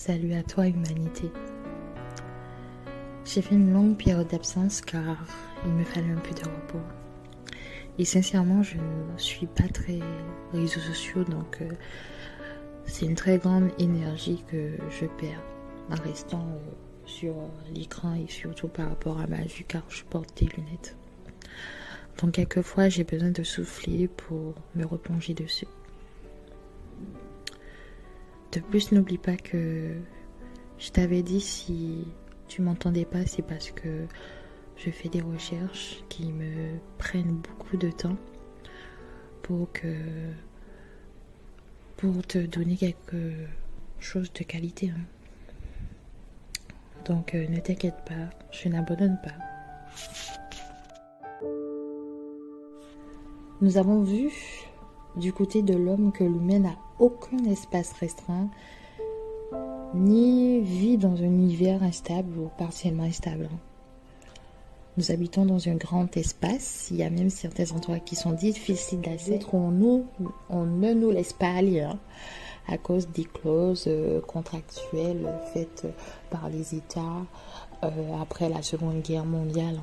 Salut à toi humanité. J'ai fait une longue période d'absence car il me fallait un peu de repos. Et sincèrement, je ne suis pas très réseaux sociaux, donc c'est une très grande énergie que je perds en restant sur l'écran et surtout par rapport à ma vue car je porte des lunettes. Donc quelquefois, j'ai besoin de souffler pour me replonger dessus. De plus, n'oublie pas que je t'avais dit, si tu m'entendais pas, c'est parce que je fais des recherches qui me prennent beaucoup de temps pour te donner quelque chose de qualité. Donc ne t'inquiète pas, je n'abandonne pas. Nous avons vu du côté de l'homme que l'humain n'a aucun espace restreint, ni vit dans un univers instable ou partiellement instable. Nous habitons dans un grand espace, il y a même certains endroits qui sont difficiles d'accès, on ne nous laisse pas aller à cause des clauses contractuelles faites par les États après la Seconde Guerre mondiale.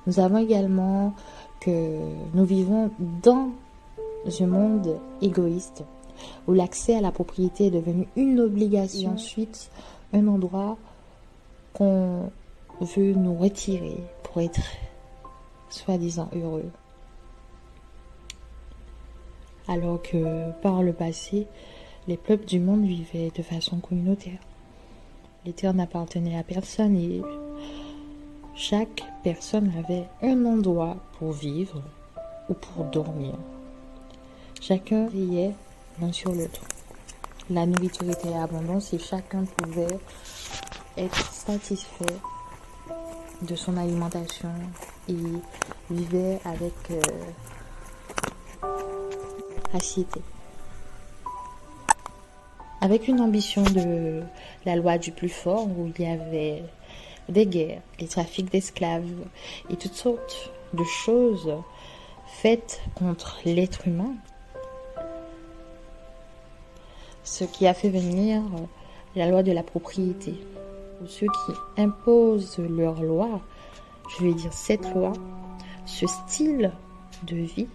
Nous avons également que nous vivons dans un monde égoïste où l'accès à la propriété est devenu une obligation. Et ensuite, un endroit qu'on veut nous retirer pour être soi-disant heureux. Alors que par le passé, les peuples du monde vivaient de façon communautaire. Les terres n'appartenaient à personne et chaque personne avait un endroit pour vivre ou pour dormir. Chacun veillait l'un sur l'autre. La nourriture était en abondance et chacun pouvait être satisfait de son alimentation et vivait avec assiété. Avec une ambition de la loi du plus fort où il y avait des guerres, les trafics d'esclaves et toutes sortes de choses faites contre l'être humain, ce qui a fait venir la loi de la propriété. Ceux qui imposent leur loi, je vais dire cette loi, ce style de vie,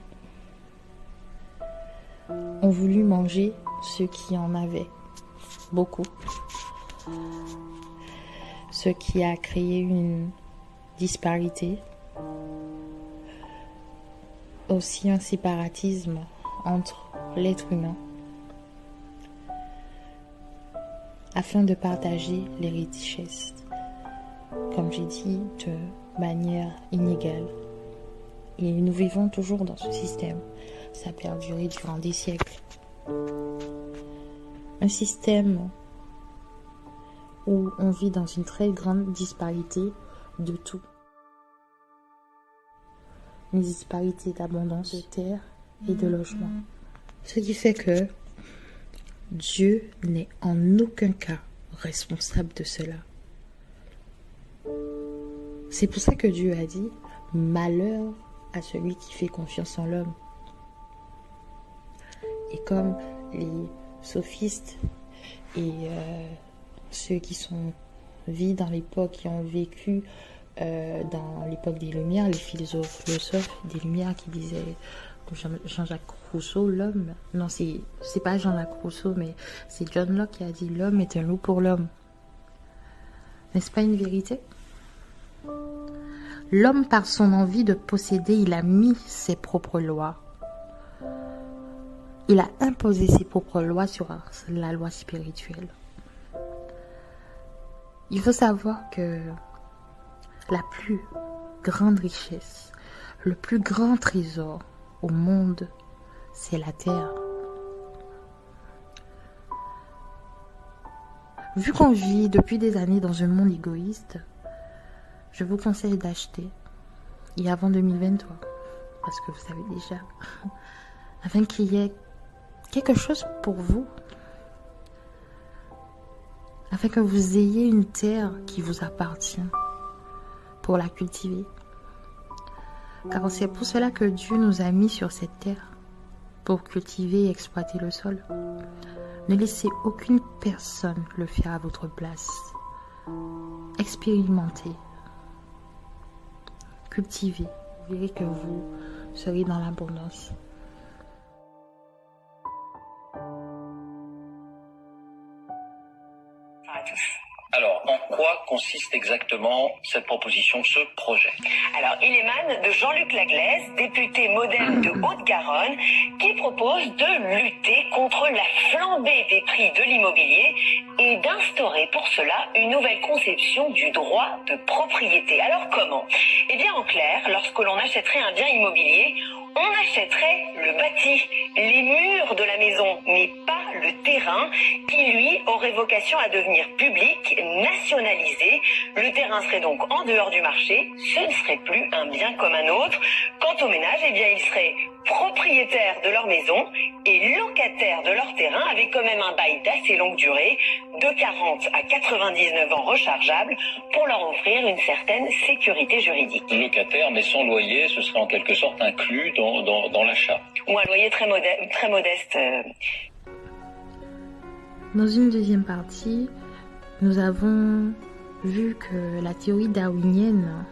ont voulu manger ceux qui en avaient beaucoup. Ce qui a créé une disparité, aussi un séparatisme entre l'être humain, afin de partager les richesses, comme j'ai dit, de manière inégale. Et nous vivons toujours dans ce système. Ça a perduré durant des siècles. Un système où on vit dans une très grande disparité de tout. Une disparité d'abondance de terre et de logement. Ce qui fait que Dieu n'est en aucun cas responsable de cela. C'est pour ça que Dieu a dit « Malheur à celui qui fait confiance en l'homme ». Et comme les sophistes et ceux qui sont vus dans l'époque, qui ont vécu dans l'époque des Lumières, les philosophes des Lumières qui disaient, Jean-Jacques Rousseau, l'homme, non c'est pas Jean-Jacques Rousseau, mais c'est John Locke qui a dit l'homme est un loup pour l'homme. N'est-ce pas une vérité? L'homme, par son envie de posséder, il a mis ses propres lois. Il a imposé ses propres lois sur la loi spirituelle. Il faut savoir que la plus grande richesse, le plus grand trésor au monde, c'est la terre. Vu qu'on vit depuis des années dans un monde égoïste, je vous conseille d'acheter, et avant 2023, parce que vous savez déjà, afin qu'il y ait quelque chose pour vous, afin que vous ayez une terre qui vous appartient pour la cultiver. Car c'est pour cela que Dieu nous a mis sur cette terre, pour cultiver et exploiter le sol. Ne laissez aucune personne le faire à votre place. Expérimentez. Cultivez. Vous verrez que vous serez dans l'abondance. Alors, en quoi consiste exactement cette proposition, ce projet? Alors, il émane de Jean-Luc Laglaise, député modem de Haute-Garonne, qui propose de lutter contre la flambée des prix de l'immobilier et d'instaurer pour cela une nouvelle conception du droit de propriété. Alors comment? Eh bien, en clair, lorsque l'on achèterait un bien immobilier, on achèterait le bâti, les murs de la maison, mais pas le terrain qui, lui, aurait vocation à devenir public, nationalisé. Le terrain serait donc en dehors du marché, ce ne serait plus un bien comme un autre. Quant aux ménages, eh bien, ils seraient propriétaires de leur maison et locataires de leur terrain avec quand même un bail d'assez longue durée, de 40 à 99 ans rechargeable, pour leur offrir une certaine sécurité juridique. Locataire, mais sans loyer, ce serait en quelque sorte inclus dans l'achat. Ou un loyer très modeste. Dans une deuxième partie, nous avons vu que la théorie darwinienne,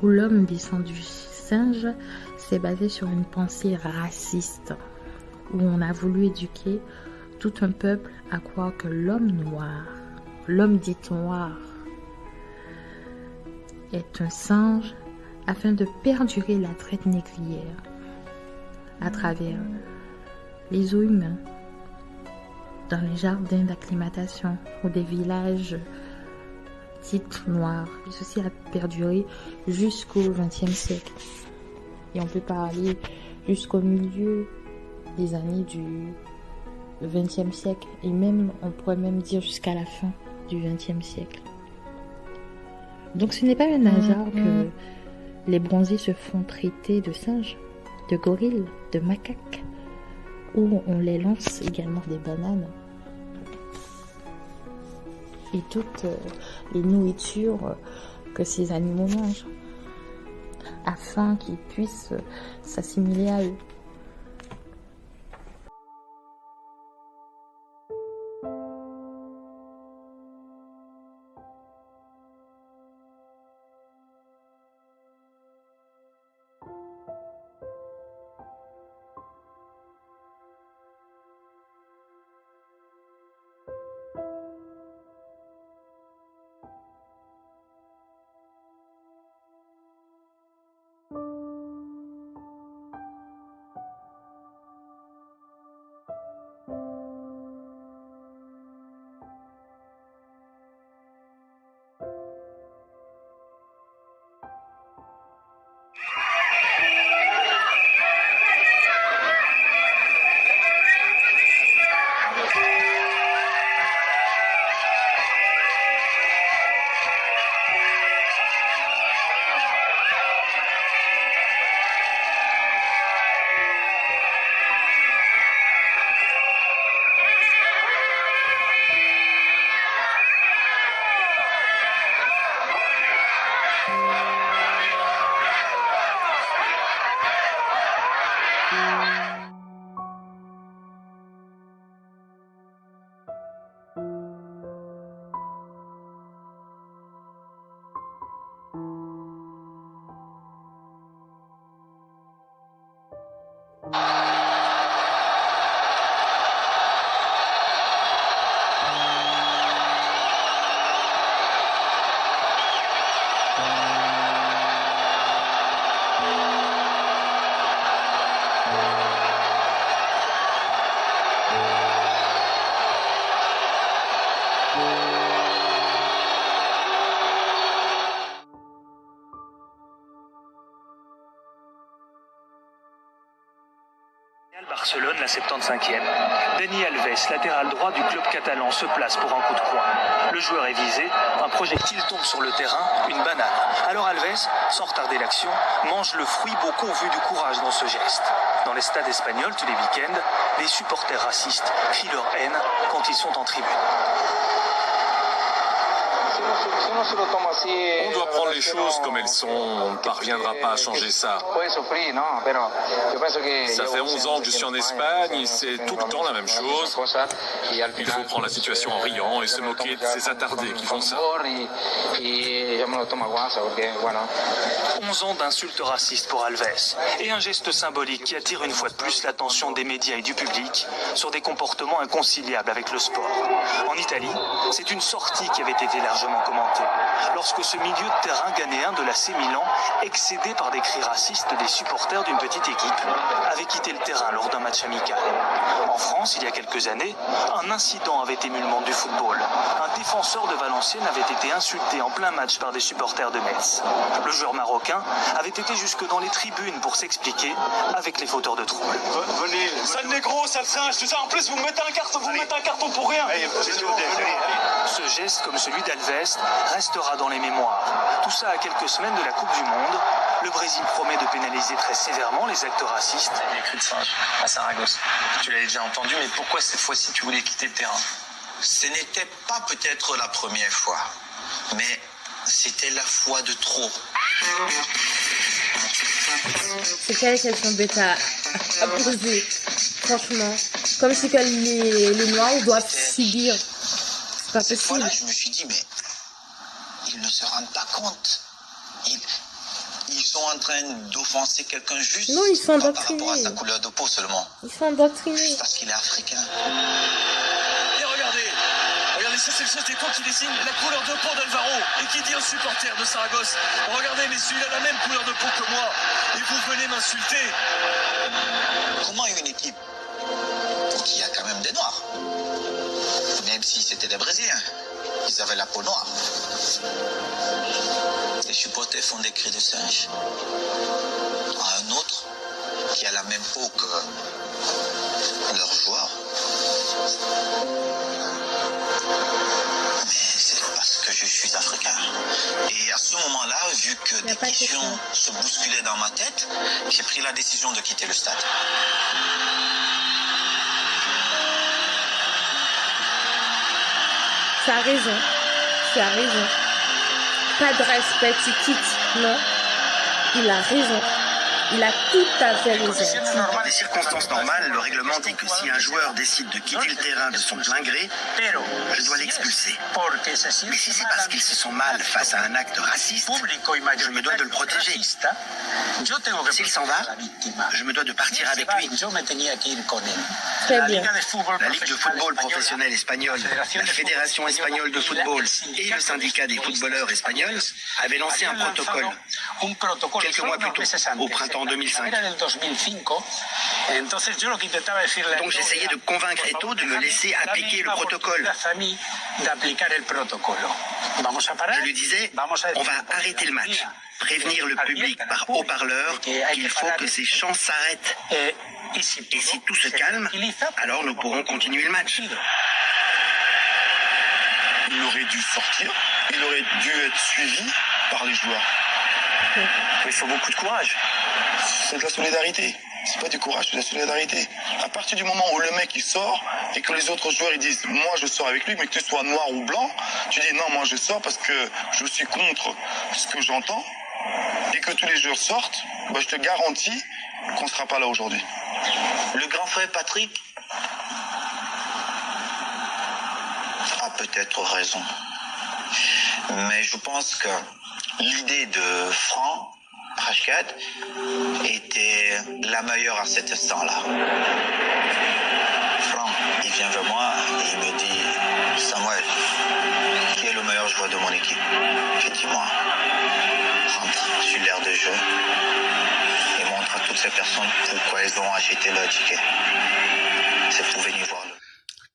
où l'homme descend du singe s'est basé sur une pensée raciste, où on a voulu éduquer tout un peuple à croire que l'homme noir, l'homme dit noir, est un singe afin de perdurer la traite négrière à travers les eaux humains, dans les jardins d'acclimatation ou des villages dits noirs. Et ceci a perduré jusqu'au XXe siècle. Et on peut parler jusqu'au milieu des années du XXe siècle. Et même, on pourrait même dire jusqu'à la fin du XXe siècle. Donc ce n'est pas un hasard que les bronzés se font traiter de singes, de gorilles, de macaques, où on les lance également des bananes et toutes les nourritures que ces animaux mangent, afin qu'ils puissent s'assimiler à eux. Barcelone, la 75e. Dani Alves, latéral droit du club catalan, se place pour un coup de poing. Le joueur est visé, un projectile tombe sur le terrain, une banane. Alors Alves, sans retarder l'action, mange le fruit. Beaucoup ont vu du courage dans ce geste. Dans les stades espagnols, tous les week-ends, les supporters racistes crient leur haine quand ils sont en tribune. On doit prendre les choses comme elles sont, on ne parviendra pas à changer ça. Ça fait 11 ans que je suis en Espagne, c'est tout le temps la même chose. Il faut prendre la situation en riant et se moquer de ces attardés qui font ça. 11 ans d'insultes racistes pour Alves et un geste symbolique qui attire une fois de plus l'attention des médias et du public sur des comportements inconciliables avec le sport. En Italie, c'est une sortie qui avait été largement commentée lorsque ce milieu de terrain ghanéen de l'AC Milan, excédé par des cris racistes des supporters d'une petite équipe, avait quitté le terrain lors d'un match amical. En France, il y a quelques années, un incident avait ému le monde du football. Un défenseur de Valenciennes avait été insulté en plein match par des supporters de Metz. Le joueur marocain avait été jusque dans les tribunes pour s'expliquer avec les fauteurs de troubles. Venez, sale négro, sale singe, tout ça. En plus, vous me mettez un carton pour rien. Ce geste, comme celui d'Alves, restera dans les mémoires. Tout ça à quelques semaines de la Coupe du Monde. Le Brésil promet de pénaliser très sévèrement les actes racistes. Les cris de singe à Saragosse. Tu l'avais déjà entendu, mais pourquoi cette fois-ci tu voulais quitter le terrain? Ce n'était pas peut-être la première fois, mais c'était la fois de trop. C'est quelle question bête à poser, franchement. Comme si que les Noirs doivent subir. C'est pas Cette fois-là, possible. je me suis dit, mais ils ne se rendent pas compte. ils sont en train d'offenser quelqu'un juste Non, ils sont par rapport à endoctrinés. sa couleur de peau seulement. Ils sont endoctrinés. Juste parce qu'il est africain. Et regardez, ça c'est le château qui désigne la couleur de peau d'Alvaro et qui dit un supporter de Saragosse. Regardez, messieurs, il a la même couleur de peau que moi et vous venez m'insulter. Comment une équipe qui a quand même des noirs, même si c'était des Brésiliens, ils avaient la peau noire. Les supporters font des cris de singe à un autre qui a la même peau que leur joueur. Mais c'est parce que je suis africain. Et à ce moment-là, vu que des questions se bousculaient dans ma tête, j'ai pris la décision de quitter le stade. Tu as raison. Tu as raison. Pas de respect, tu quittes. Non. Il a raison. Il a tout à fait raison. Dans des circonstances normales, le règlement dit que si un joueur décide de quitter le terrain de son plein gré, je dois l'expulser. Mais si c'est parce qu'il se sent mal face à un acte raciste, je me dois de le protéger. S'il s'en va, je me dois de partir avec lui. Très bien. La Ligue de football professionnel espagnol, la Fédération espagnole de football et le syndicat des footballeurs espagnols avaient lancé un protocole quelques mois plus tôt, au printemps 2005. Donc j'essayais de convaincre Eto'o de me laisser appliquer le protocole. Je lui disais, on va arrêter le match, prévenir le public par haut-parleur qu'il faut que ces chants s'arrêtent. Et si tout se calme, alors nous pourrons continuer le match. Il aurait dû sortir, il aurait dû être suivi par les joueurs. Il faut beaucoup de courage. C'est de la solidarité. C'est pas du courage, c'est de la solidarité. À partir du moment où le mec il sort et que les autres joueurs ils disent moi je sors avec lui, mais que tu sois noir ou blanc, tu dis non, moi je sors parce que je suis contre ce que j'entends, et que tous les joueurs sortent, bah, je te garantis qu'on ne sera pas là aujourd'hui. Le grand frère Patrick a peut-être raison. Mais je pense que l'idée de Franck Rashad était la meilleure à cet instant-là. Franck, il vient vers moi et il me dit Samuel, qui est le meilleur joueur de mon équipe? J'ai dit moi. Rentre sur l'aire de jeu et montre à toutes ces personnes pourquoi elles ont acheté leur ticket. C'est pour venir voir le.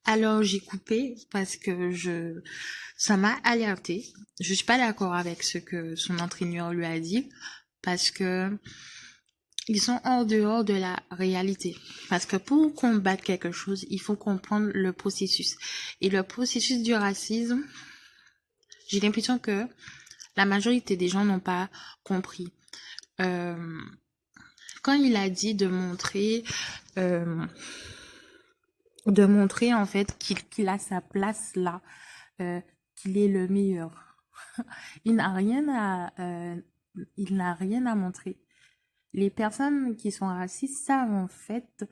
Alors j'ai coupé parce que ça m'a alerté. Je suis pas d'accord avec ce que son entraîneur lui a dit parce que ils sont hors dehors de la réalité. Parce que pour combattre quelque chose, il faut comprendre le processus. Et le processus du racisme, j'ai l'impression que la majorité des gens n'ont pas compris. Quand il a dit de montrer en fait qu'il a sa place là, qu'il est le meilleur. Il n'a rien à montrer. Les personnes qui sont racistes savent en fait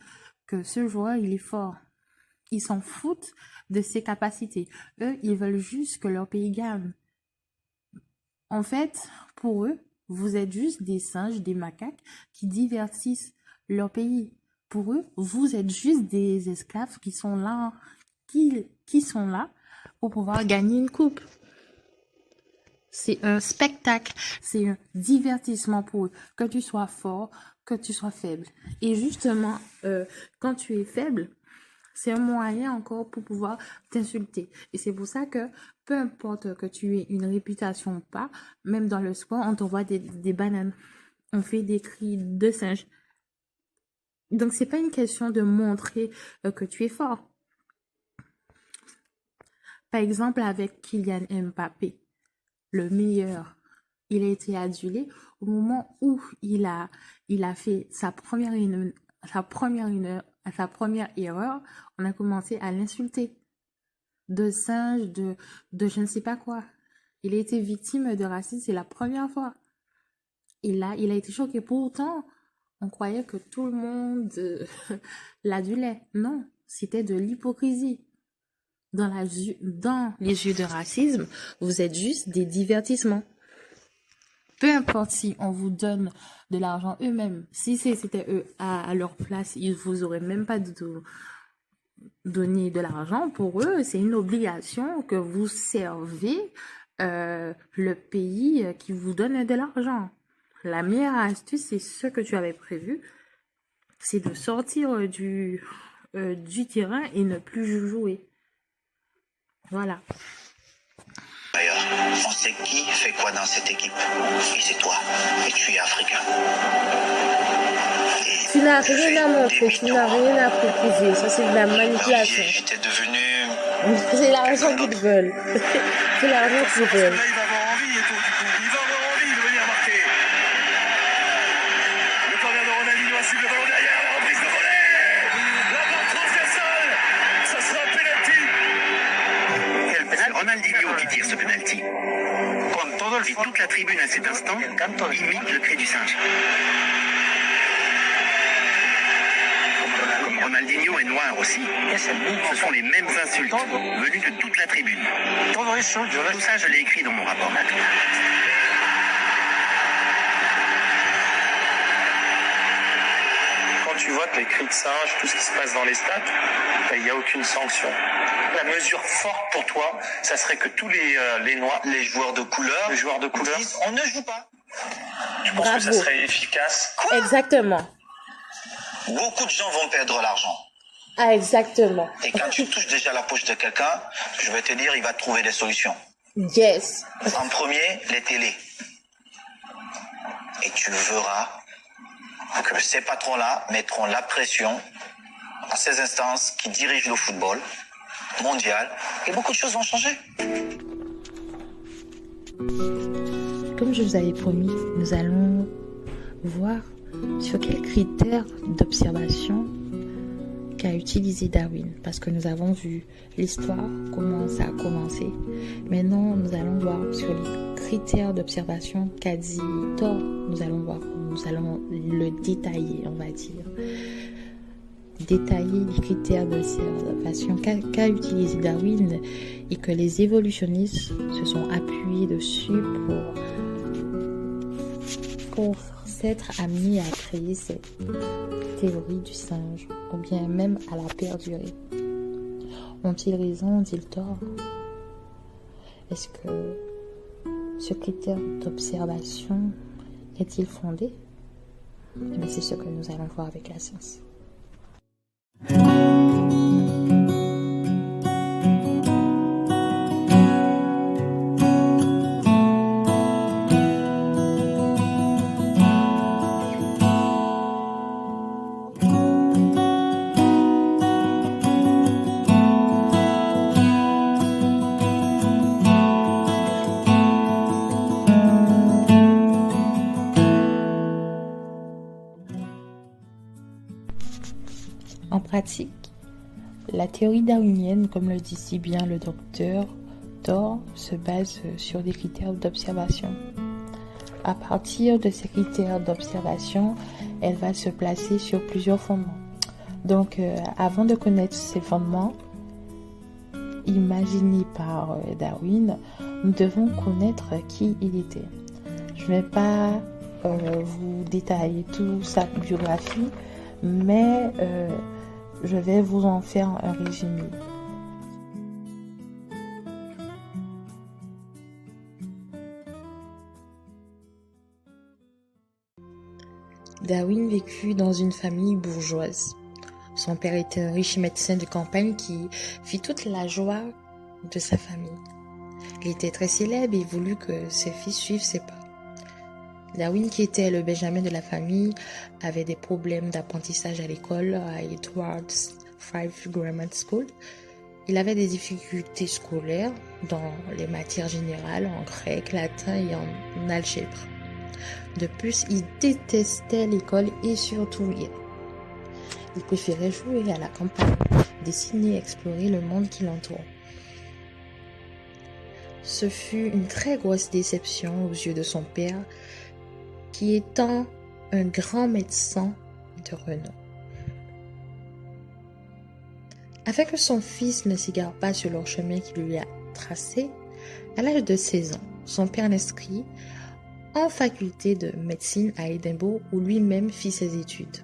que ce joueur il est fort. Ils s'en foutent de ses capacités. Eux, ils veulent juste que leur pays gagne. En fait, pour eux, vous êtes juste des singes, des macaques qui divertissent leur pays. Pour eux, vous êtes juste des esclaves qui sont là, qui sont là pour pouvoir gagner une coupe. C'est un spectacle, c'est un divertissement pour eux, que tu sois fort, que tu sois faible. Et justement, quand tu es faible, c'est un moyen encore pour pouvoir t'insulter. Et c'est pour ça que, peu importe que tu aies une réputation ou pas, même dans le sport, on t'envoie des bananes. On fait des cris de singe. Donc, c'est pas une question de montrer que tu es fort. Par exemple, avec Kylian Mbappé, le meilleur, il a été adulé au moment où il a fait sa première erreur, on a commencé à l'insulter. De singe, de je ne sais pas quoi. Il a été victime de racisme, c'est la première fois. Il a été choqué. Pourtant, on croyait que tout le monde l'adulait. Non, c'était de l'hypocrisie. Dans les yeux de racisme, vous êtes juste des divertissements. peu importe si on vous donne de l'argent eux-mêmes, si c'était eux à leur place, ils vous auraient même pas donné de l'argent. Pour eux, c'est une obligation que vous servez le pays qui vous donne de l'argent. La meilleure astuce, c'est ce que tu avais prévu, c'est de sortir du terrain et ne plus jouer. Voilà. D'ailleurs, on sait qui fait quoi dans cette équipe. Et c'est toi. Et tu es africain. Et Tu n'as rien à montrer, tu n'as rien à proposer. Ça, c'est de la manipulation. j'étais devenu... C'est l'argent qu'ils veulent. C'est l'argent qu'ils veulent. Là, il va avoir envie et tout, du coup. Il va avoir envie de venir marquer. Le corner de Ronaldinho assume le ballon derrière. La reprise de volée. La barre transversale. Ça sera un penalty. C'est Ronaldinho qui tire ce penalty. Et toute la tribune à cet instant imite le cri du singe. Ronaldinho est noir aussi. Ce sont les mêmes insultes venues de toute la tribune. Tout ça, je l'ai écrit dans mon rapport. Quand tu votes les cris de singe, tout ce qui se passe dans les stades, il n'y a aucune sanction. La mesure forte pour toi, ça serait que tous les noirs, Les joueurs de couleur disent on ne joue pas. tu penses que ça Bravo. serait efficace? Exactement. Beaucoup de gens vont perdre l'argent. Ah, exactement. Et quand tu touches déjà la poche de quelqu'un, je vais te dire, il va trouver des solutions. Yes. En premier, les télés. Et tu verras que ces patrons-là mettront la pression à ces instances qui dirigent le football mondial et beaucoup de choses vont changer. Comme je vous avais promis, nous allons voir sur quels critères d'observation qu'a utilisé Darwin, parce que nous avons vu l'histoire, comment ça a commencé. Maintenant, nous allons voir sur les critères d'observation qu'a dit Thor. Nous allons le détailler, on va dire. Détailler les critères d'observation qu'a utilisé Darwin et que les évolutionnistes se sont appuyés dessus pour s'être amenés à créer cette théorie du singe, ou bien même à la perdurer. Ont-ils raison, ont-ils tort? Est-ce que ce critère d'observation est-il fondé? Eh bien, c'est ce que nous allons voir avec la science. En pratique, la théorie darwinienne, comme le dit si bien le docteur Thor, se base sur des critères d'observation. À partir de ces critères d'observation, elle va se placer sur plusieurs fondements. Donc, avant de connaître ces fondements, imaginés par Darwin, nous devons connaître qui il était. Je ne vais pas vous détailler toute sa biographie, mais je vais vous en faire un résumé. Darwin vécut dans une famille bourgeoise. Son père était un riche médecin de campagne qui fit toute la joie de sa famille. Il était très célèbre et voulut que ses fils suivent ses pas. Darwin, qui était le benjamin de la famille, avait des problèmes d'apprentissage à l'école, à Edwards Five Grammar School. Il avait des difficultés scolaires dans les matières générales, en grec, latin et en algèbre. De plus, il détestait l'école et surtout lire. Il préférait jouer à la campagne, dessiner et explorer le monde qui l'entourait. Ce fut une très grosse déception aux yeux de son père, qui étant un grand médecin de renom. Afin que son fils ne s'égare pas sur leur chemin qu'il lui a tracé, à l'âge de 16 ans, son père l'inscrit en faculté de médecine à Édimbourg où lui-même fit ses études.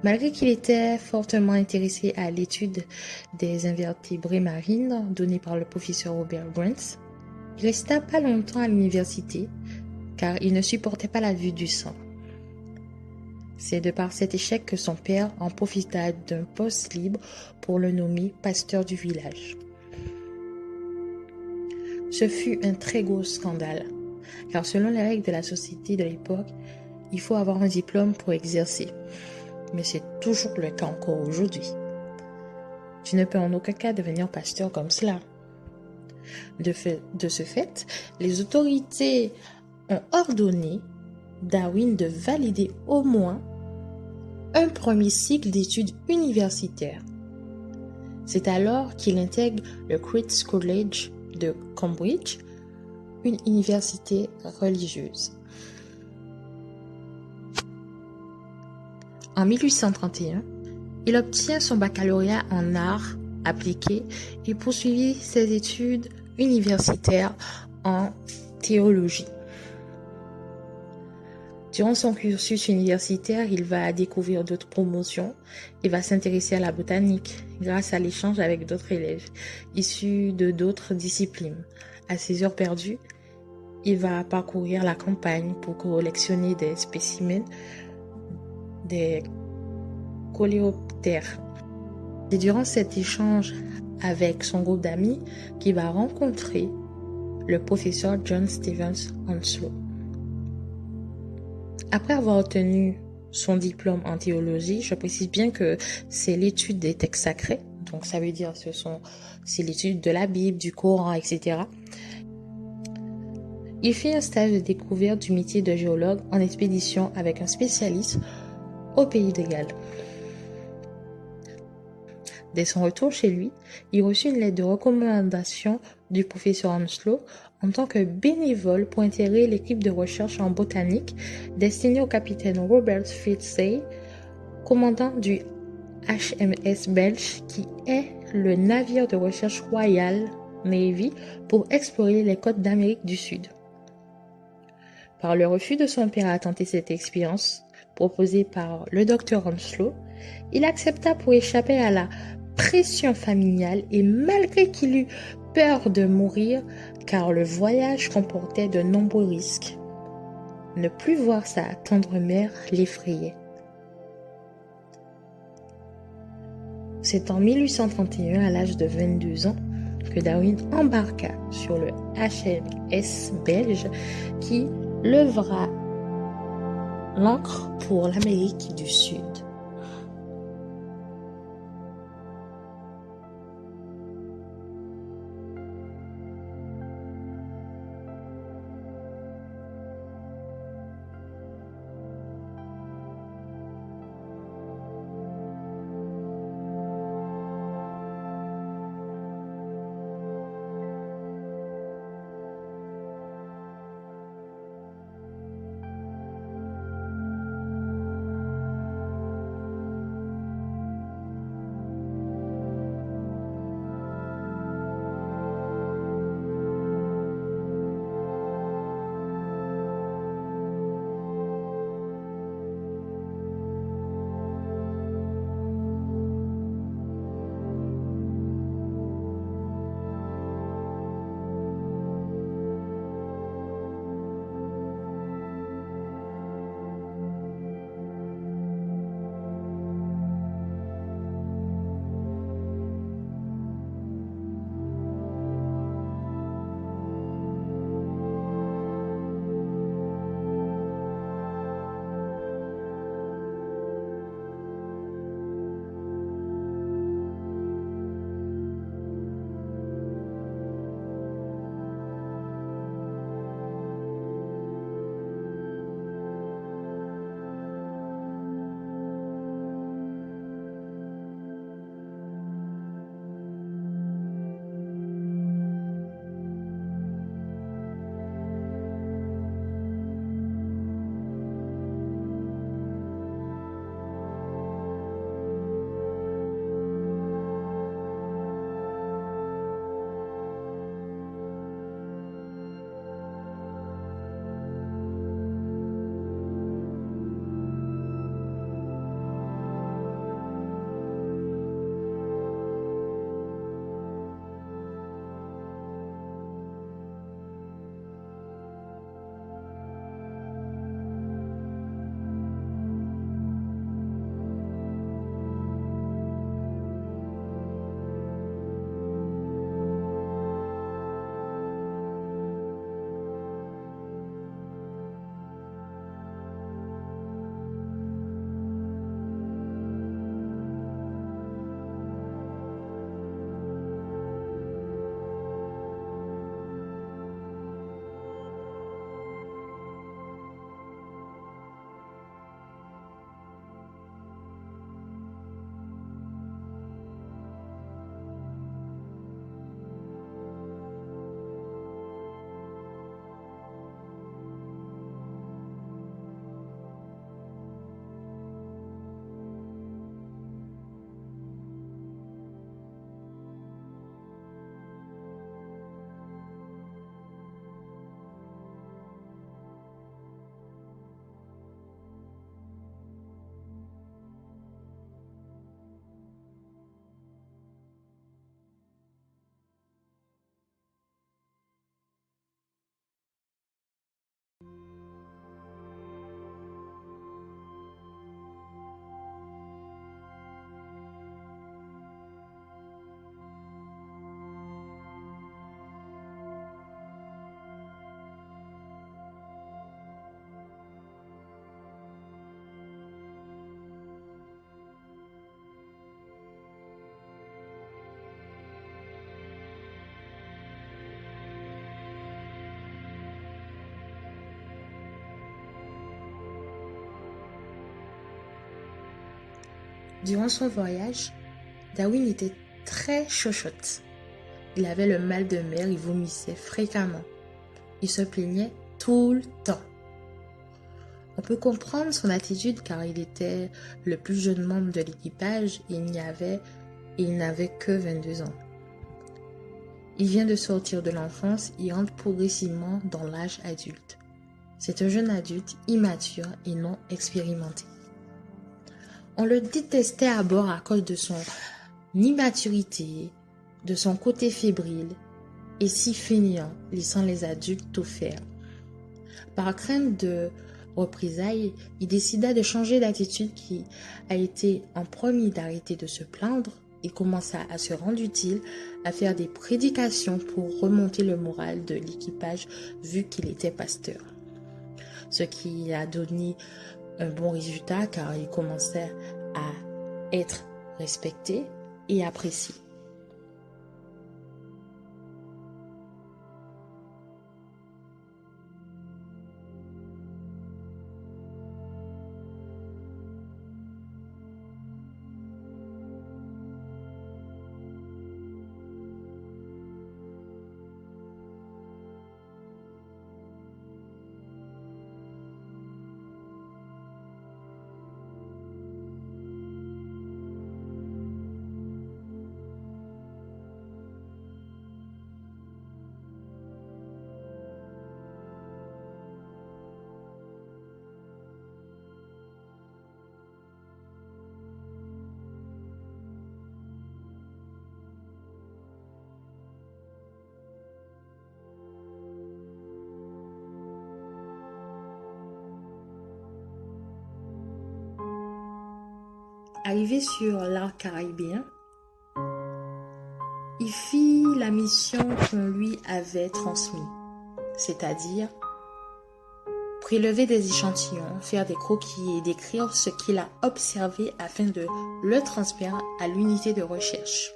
Malgré qu'il était fortement intéressé à l'étude des invertébrés marines donnée par le professeur Robert Grant, il resta pas longtemps à l'université car il ne supportait pas la vue du sang. C'est de par cet échec que son père en profita d'un poste libre pour le nommer pasteur du village. Ce fut un très gros scandale, car selon les règles de la société de l'époque, il faut avoir un diplôme pour exercer. Mais c'est toujours le cas encore aujourd'hui. Tu ne peux en aucun cas devenir pasteur comme cela. De ce fait, les autorités ont ordonné Darwin de valider au moins un premier cycle d'études universitaires. C'est alors qu'il intègre le Christ's College de Cambridge, une université religieuse. En 1831, il obtient son baccalauréat en arts appliqués et poursuivit ses études universitaires en théologie. Durant son cursus universitaire, il va découvrir d'autres promotions et va s'intéresser à la botanique grâce à l'échange avec d'autres élèves issus de d'autres disciplines. À ses heures perdues, il va parcourir la campagne pour collectionner des spécimens des coléoptères. C'est durant cet échange avec son groupe d'amis qu'il va rencontrer le professeur John Stevens Henslow. Après avoir obtenu son diplôme en théologie, je précise bien que c'est l'étude des textes sacrés, donc ça veut dire c'est l'étude de la Bible, du Coran, etc. Il fit un stage de découverte du métier de géologue en expédition avec un spécialiste au pays de Galles. Dès son retour chez lui, il reçut une lettre de recommandation du professeur Henslow en tant que bénévole pour intégrer l'équipe de recherche en botanique destinée au capitaine Robert Fitzy, commandant du HMS Belge, qui est le navire de recherche Royal Navy pour explorer les côtes d'Amérique du Sud. Par le refus de son père à tenter cette expérience, proposée par le docteur Henslow, il accepta pour échapper à la pression familiale et malgré qu'il eut peur de mourir car le voyage comportait de nombreux risques. Ne plus voir sa tendre mère l'effrayait. C'est en 1831, à l'âge de 22 ans, que Darwin embarqua sur le HMS Belge qui levera l'ancre pour l'Amérique du Sud. Durant son voyage, Darwin était très chochotte. Il avait le mal de mer, il vomissait fréquemment. Il se plaignait tout le temps. On peut comprendre son attitude car il était le plus jeune membre de l'équipage et il n'avait que 22 ans. Il vient de sortir de l'enfance et entre progressivement dans l'âge adulte. C'est un jeune adulte immature et non expérimenté. On le détestait à bord à cause de son immaturité, de son côté fébrile et si fainéant, laissant les adultes tout faire. Par crainte de représailles, il décida de changer d'attitude qui a été en premier d'arrêter de se plaindre et commença à se rendre utile, à faire des prédications pour remonter le moral de l'équipage vu qu'il était pasteur. Ce qui a donné un bon résultat car il commençait à être respecté et apprécié. Arrivé sur l'arc caribéen, il fit la mission qu'on lui avait transmise, c'est-à-dire prélever des échantillons, faire des croquis et décrire ce qu'il a observé afin de le transmettre à l'unité de recherche.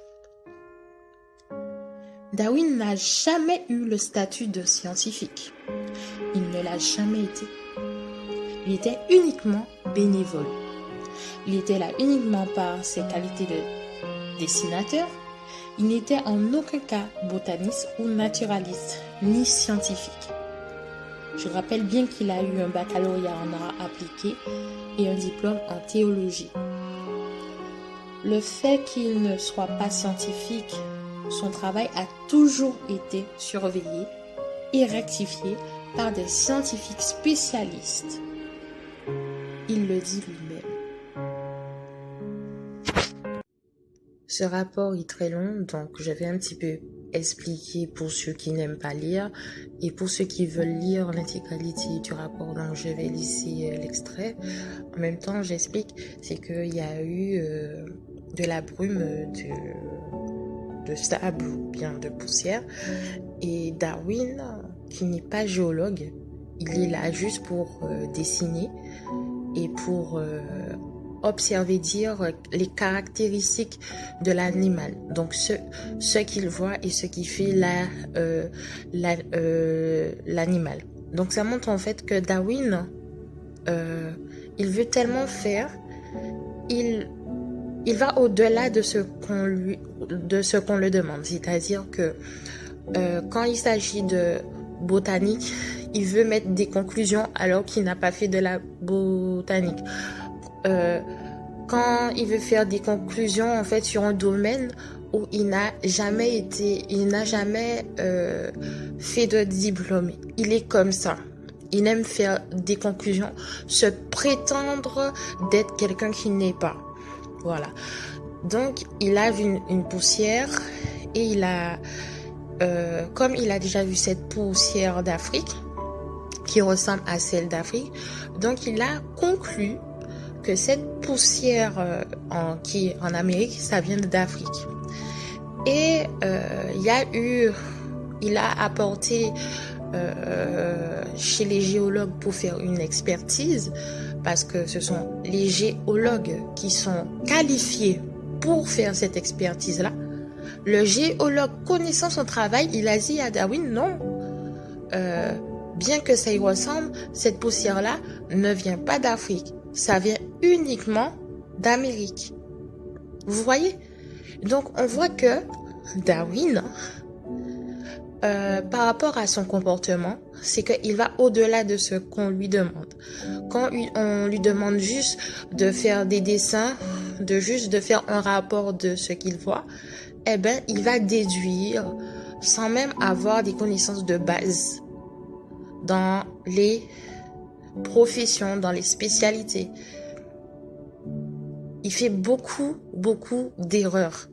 Darwin n'a jamais eu le statut de scientifique. Il ne l'a jamais été. Il était uniquement bénévole. Il était là uniquement par ses qualités de dessinateur. Il n'était en aucun cas botaniste ou naturaliste, ni scientifique. Je rappelle bien qu'il a eu un baccalauréat en arts appliqués et un diplôme en théologie. Le fait qu'il ne soit pas scientifique, son travail a toujours été surveillé et rectifié par des scientifiques spécialistes. Il le dit lui-même. Ce rapport est très long, donc je vais un petit peu expliquer pour ceux qui n'aiment pas lire et pour ceux qui veulent lire l'intégralité du rapport. Donc je vais laisser l'extrait. En même temps, j'explique, c'est qu'il y a eu de la brume de sable ou bien de poussière. Et Darwin, qui n'est pas géologue, il est là juste pour dessiner et pour observer, dire les caractéristiques de l'animal. Donc ce qu'il voit et ce qui fait l'animal. Donc ça montre en fait que Darwin, il veut tellement faire, il va au-delà de ce qu'on le demande. C'est-à-dire que quand il s'agit de botanique, il veut mettre des conclusions alors qu'il n'a pas fait de la botanique. Quand il veut faire des conclusions en fait sur un domaine où il n'a jamais fait de diplôme. Il est comme ça. Il aime faire des conclusions, se prétendre d'être quelqu'un qui n'est pas. Voilà. Donc il a vu une poussière et il a, comme il a déjà vu cette poussière d'Afrique qui ressemble à celle d'Afrique, donc il a conclu que cette poussière qui est en Amérique, ça vient d'Afrique. Et il a apporté chez les géologues pour faire une expertise, parce que ce sont les géologues qui sont qualifiés pour faire cette expertise-là. Le géologue, connaissant son travail, il a dit à Darwin, non, bien que ça y ressemble, cette poussière-là ne vient pas d'Afrique. Ça vient uniquement d'Amérique. Vous voyez? Donc on voit que Darwin, par rapport à son comportement, c'est qu'il va au-delà de ce qu'on lui demande. Quand on lui demande juste de faire des dessins, de faire un rapport de ce qu'il voit, eh ben, il va déduire sans même avoir des connaissances de base dans les professions, dans les spécialités. Il fait beaucoup d'erreurs.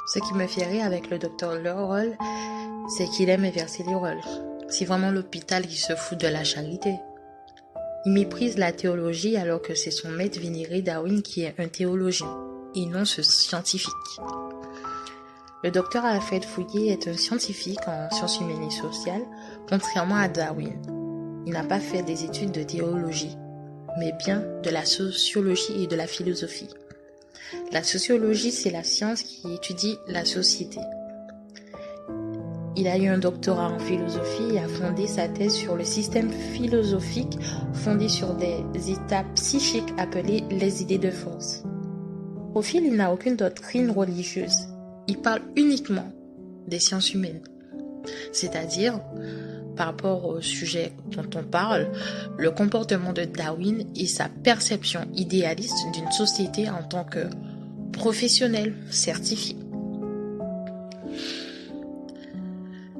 Ce qui me fait rire avec le docteur Loroll, c'est qu'il aime inverser les rôles. C'est vraiment l'hôpital qui se fout de la charité. Il méprise la théologie alors que c'est son maître vénéré Darwin qui est un théologien, et non ce scientifique. Le docteur Alfred Fouillé est un scientifique en sciences humaines et sociales, contrairement à Darwin. Il n'a pas fait des études de théologie, mais bien de la sociologie et de la philosophie. La sociologie, c'est la science qui étudie la société. Il a eu un doctorat en philosophie et a fondé sa thèse sur le système philosophique fondé sur des états psychiques appelés les idées de force. Au fil, il n'a aucune doctrine religieuse. Il parle uniquement des sciences humaines. C'est-à-dire, par rapport au sujet dont on parle, le comportement de Darwin et sa perception idéaliste d'une société en tant que professionnel certifié.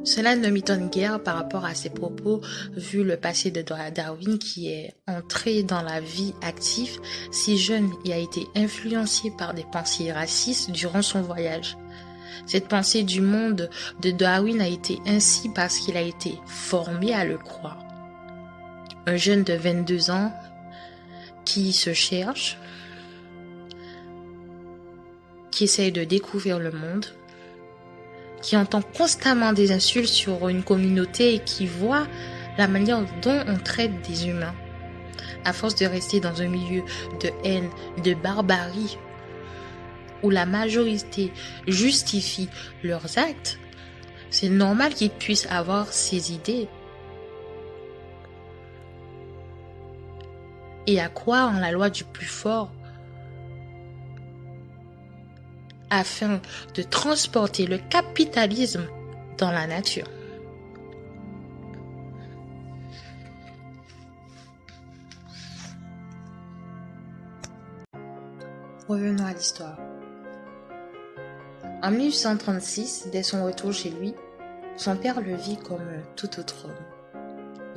Cela ne m'étonne guère par rapport à ses propos, vu le passé de Darwin qui est entré dans la vie active si jeune et a été influencé par des pensées racistes durant son voyage. Cette pensée du monde de Darwin a été ainsi parce qu'il a été formé à le croire. Un jeune de 22 ans qui se cherche, qui essaye de découvrir le monde, qui entend constamment des insultes sur une communauté et qui voit la manière dont on traite des humains. À force de rester dans un milieu de haine, de barbarie, où la majorité justifie leurs actes, c'est normal qu'ils puissent avoir ces idées. Et à quoi en la loi du plus fort afin de transporter le capitalisme dans la nature. Revenons à l'histoire. En 1836, dès son retour chez lui, son père le vit comme tout autre homme.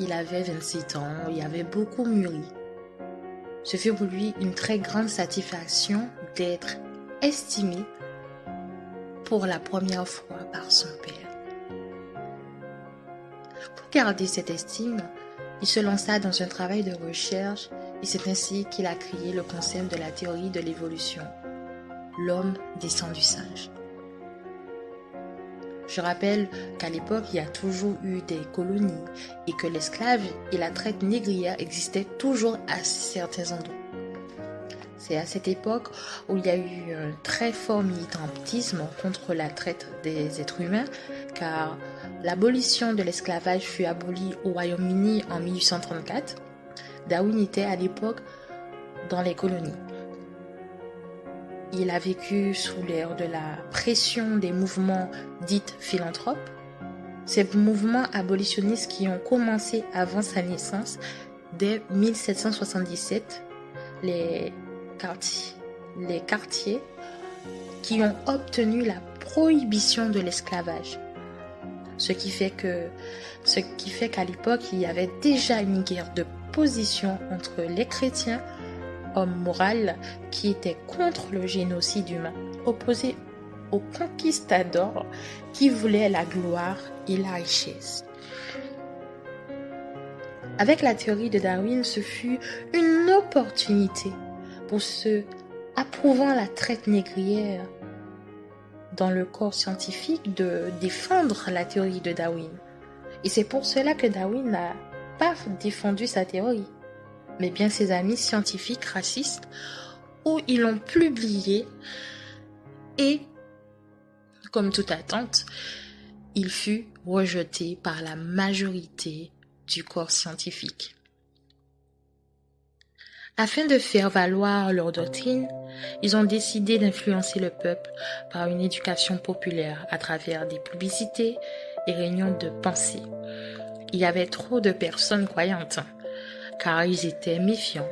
Il avait 27 ans, il avait beaucoup mûri. Ce fut pour lui une très grande satisfaction d'être estimé pour la première fois par son père. Pour garder cette estime, il se lança dans un travail de recherche et c'est ainsi qu'il a créé le concept de la théorie de l'évolution. L'homme descend du singe. Je rappelle qu'à l'époque, il y a toujours eu des colonies et que l'esclave et la traite négrière existaient toujours à certains endroits. C'est à cette époque où il y a eu un très fort militantisme contre la traite des êtres humains, car l'abolition de l'esclavage fut abolie au Royaume-Uni en 1834. Darwin était à l'époque dans les colonies. Il a vécu sous l'ère de la pression des mouvements dits philanthropes. Ces mouvements abolitionnistes qui ont commencé avant sa naissance, dès 1777, les quartiers qui ont obtenu la prohibition de l'esclavage. Ce qui fait qu'à l'époque, il y avait déjà une guerre de position entre les chrétiens, hommes moraux, qui étaient contre le génocide humain, opposés aux conquistadors qui voulaient la gloire et la richesse. Avec la théorie de Darwin, ce fut une opportunité pour ceux approuvant la traite négrière dans le corps scientifique de défendre la théorie de Darwin. Et c'est pour cela que Darwin n'a pas défendu sa théorie, mais bien ses amis scientifiques racistes, où ils l'ont publié et, comme toute attente, il fut rejeté par la majorité du corps scientifique. Afin de faire valoir leur doctrine, ils ont décidé d'influencer le peuple par une éducation populaire à travers des publicités et réunions de pensée. Il y avait trop de personnes croyantes, car ils étaient méfiants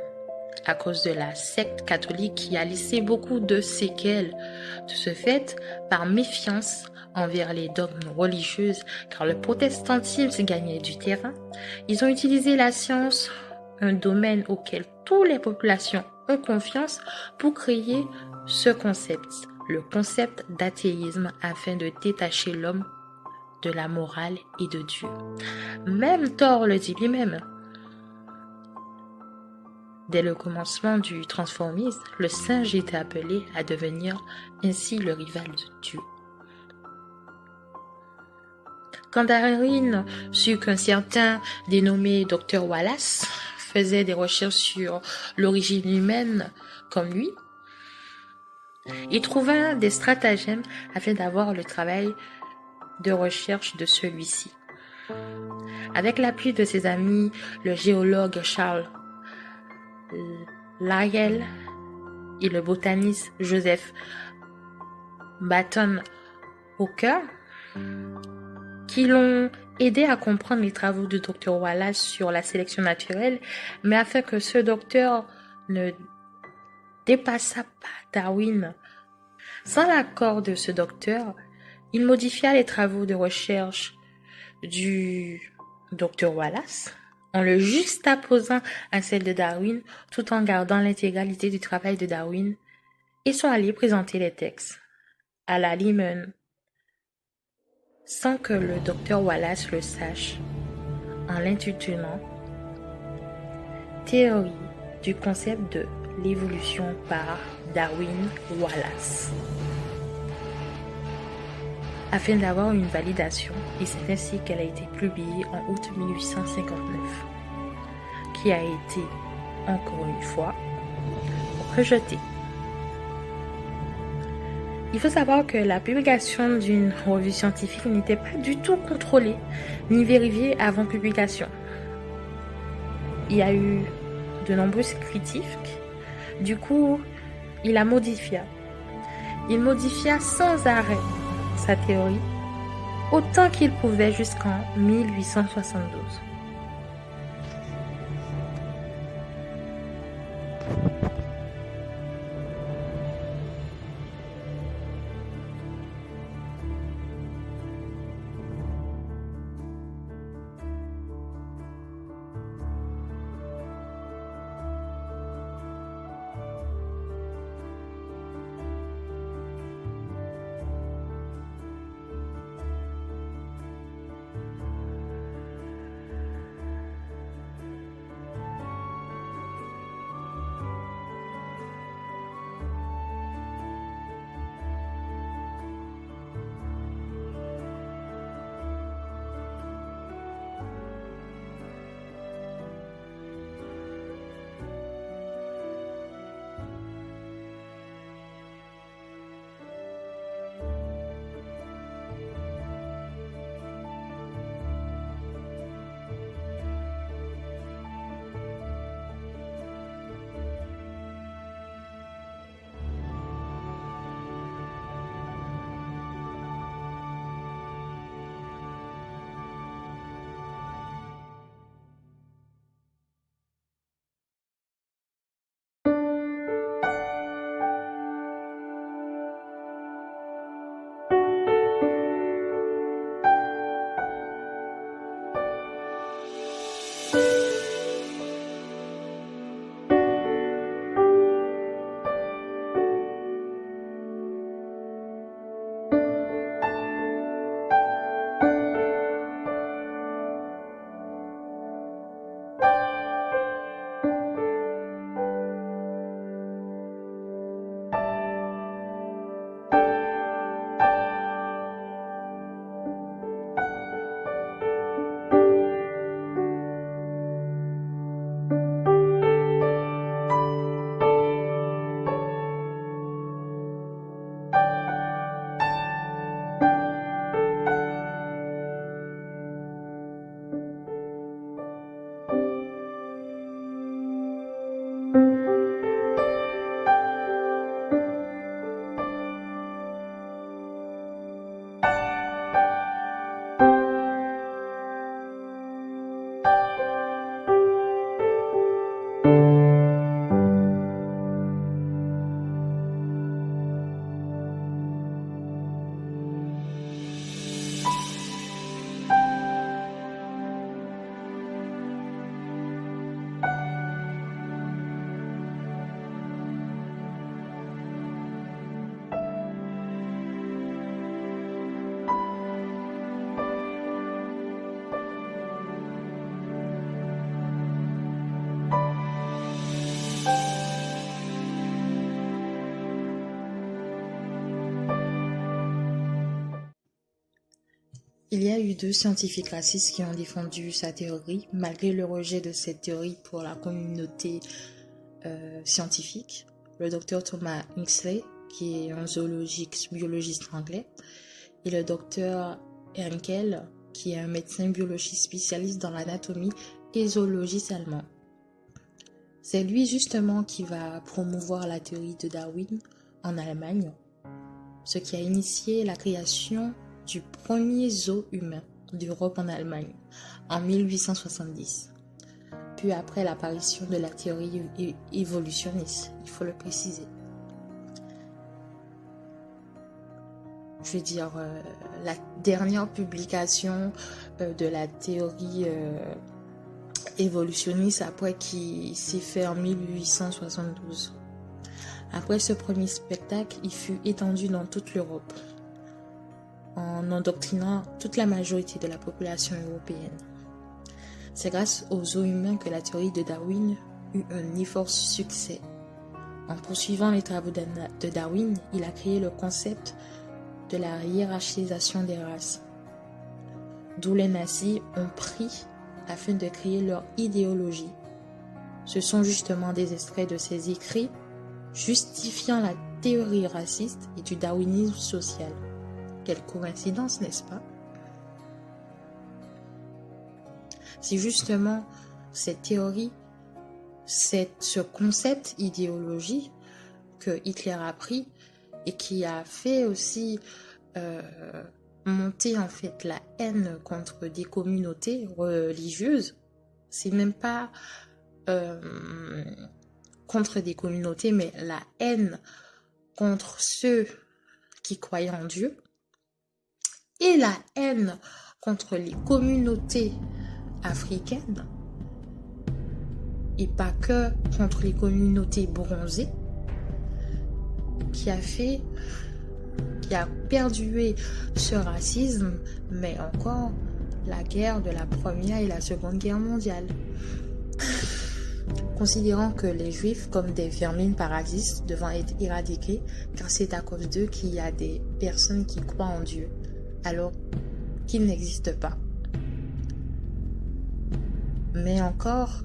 à cause de la secte catholique qui a laissé beaucoup de séquelles. De ce fait, par méfiance envers les dogmes religieux, car le protestantisme gagnait du terrain, ils ont utilisé la science, un domaine auquel toutes les populations ont confiance, pour créer ce concept, le concept d'athéisme, afin de détacher l'homme de la morale et de Dieu. Même Thor le dit lui-même. Dès le commencement du transformisme, le singe était appelé à devenir ainsi le rival de Dieu. Quand Darwin sut qu'un certain dénommé Dr Wallace faisait des recherches sur l'origine humaine comme lui, il trouva des stratagèmes afin d'avoir le travail de recherche de celui-ci. Avec l'appui de ses amis, le géologue Charles Lyell et le botaniste Joseph Barton Hooker, qui l'ont aidé à comprendre les travaux de Dr Wallace sur la sélection naturelle, mais afin que ce docteur ne dépassât pas Darwin. Sans l'accord de ce docteur, il modifia les travaux de recherche du Dr Wallace en le juxtaposant à celle de Darwin, tout en gardant l'intégralité du travail de Darwin, et sont allés présenter les textes à la Lyman, sans que le Dr Wallace le sache, en l'intitulant Théorie du concept de l'évolution par Darwin Wallace, afin d'avoir une validation, et c'est ainsi qu'elle a été publiée en août 1859, qui a été, encore une fois, rejetée. Il faut savoir que la publication d'une revue scientifique n'était pas du tout contrôlée ni vérifiée avant publication. Il y a eu de nombreuses critiques. Du coup, il la modifia. Il modifia sans arrêt sa théorie autant qu'il pouvait jusqu'en 1872. Il y a eu 2 scientifiques racistes qui ont défendu sa théorie, malgré le rejet de cette théorie pour la communauté scientifique. Le docteur Thomas Huxley, qui est un biologiste anglais, et le docteur Henkel, qui est un médecin biologiste spécialiste dans l'anatomie et zoologiste allemand. C'est lui justement qui va promouvoir la théorie de Darwin en Allemagne, ce qui a initié la création du premier zoo humain d'Europe en Allemagne en 1870. Puis après l'apparition de la théorie évolutionniste, il faut le préciser. Je veux dire, la dernière publication de la théorie évolutionniste après qui s'est fait en 1872. Après ce premier spectacle, il fut étendu dans toute l'Europe, en endoctrinant toute la majorité de la population européenne. C'est grâce aux zoos humains que la théorie de Darwin eut un effort succès. En poursuivant les travaux de Darwin, il a créé le concept de la hiérarchisation des races, d'où les nazis ont pris afin de créer leur idéologie. Ce sont justement des extraits de ses écrits justifiant la théorie raciste et du darwinisme social. Quelle coïncidence, n'est-ce pas? C'est justement cette théorie, ce concept idéologie que Hitler a pris et qui a fait aussi monter en fait la haine contre des communautés religieuses. C'est même pas contre des communautés, mais la haine contre ceux qui croyaient en Dieu et la haine contre les communautés africaines et pas que contre les communautés bronzées qui a perdué ce racisme, mais encore la guerre de la Première et la Seconde Guerre mondiale. Considérant que les Juifs comme des vermines parasites devant être éradiqués, car c'est à cause d'eux qu'il y a des personnes qui croient en Dieu, alors qu'il n'existe pas. Mais encore,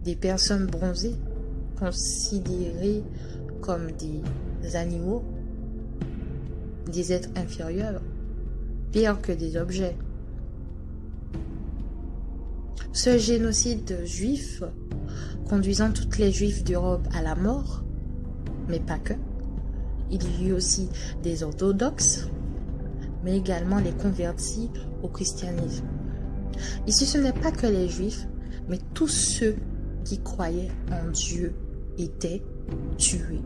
des personnes bronzées, considérées comme des animaux, des êtres inférieurs, pire que des objets. Ce génocide juif, conduisant toutes les juifs d'Europe à la mort, mais pas que. Il y eut aussi des orthodoxes, mais également les convertis au christianisme. Ici, ce n'est pas que les juifs, mais tous ceux qui croyaient en Dieu étaient tués.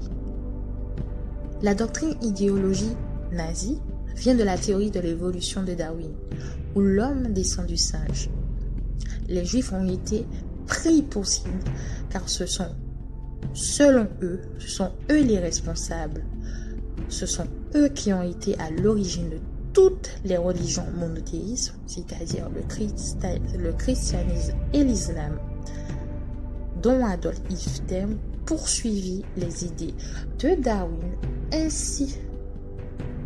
La doctrine idéologie nazie vient de la théorie de l'évolution de Darwin, où l'homme descend du singe. Les Juifs ont été pris pour cible, car selon eux, ce sont eux les responsables. Ce sont eux qui ont été à l'origine de toutes les religions monothéistes, c'est-à-dire le christianisme et l'islam, dont Adolf Hitler poursuivit les idées de Darwin ainsi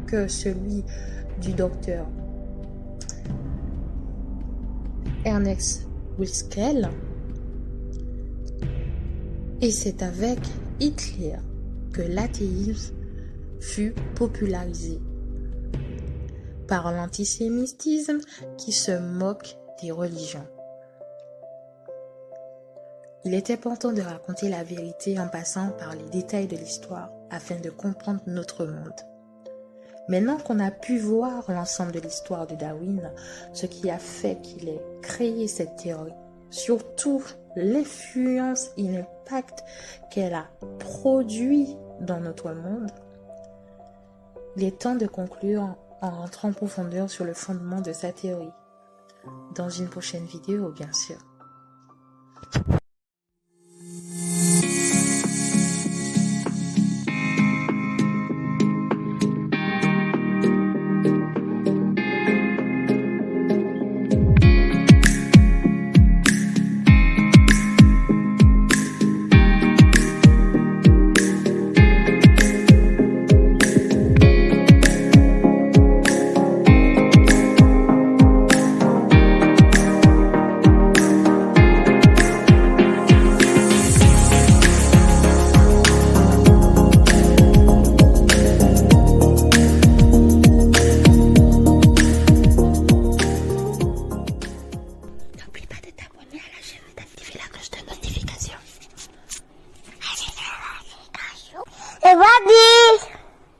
que celui du docteur Ernest Haeckel. Et c'est avec Hitler que l'athéisme fut popularisé par l'antisémitisme qui se moque des religions. Il est important de raconter la vérité en passant par les détails de l'histoire afin de comprendre notre monde. Maintenant qu'on a pu voir l'ensemble de l'histoire de Darwin, ce qui a fait qu'il ait créé cette théorie, surtout l'influence et l'impact qu'elle a produit dans notre monde, il est temps de conclure en rentrant en profondeur sur le fondement de sa théorie. Dans une prochaine vidéo, bien sûr.